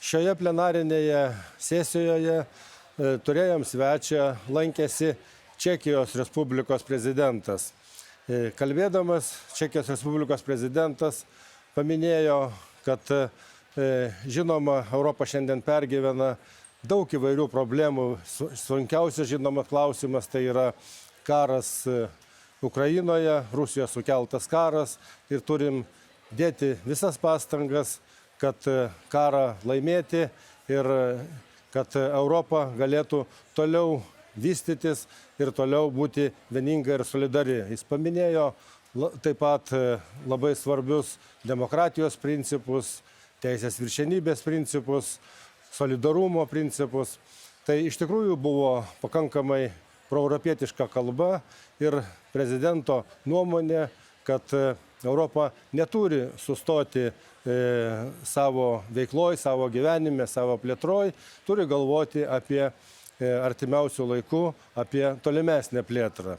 Šioje plenarinėje sesijoje turėjom svečią, lankėsi Čekijos Respublikos prezidentas. Kalbėdamas, Čekijos Respublikos prezidentas paminėjo, kad žinoma, Europa šiandien pergyvena daug įvairių problemų. Sunkiausias žinoma klausimas tai yra karas Ukrainoje, Rusijos sukeltas karas ir turim dėti visas pastangas, kad karą laimėti ir kad Europa galėtų toliau vystytis ir toliau būti vieninga ir solidari. Jis paminėjo taip pat labai svarbius demokratijos principus, teisės viršenybės principus, solidarumo principus. Tai iš tikrųjų buvo pakankamai proeuropietiška kalba ir prezidento nuomonė, kad Europa neturi sustoti savo veikloj, savo gyvenime, savo plėtroj, turi galvoti apie artimiausių laikų, apie tolimesnę plėtrą.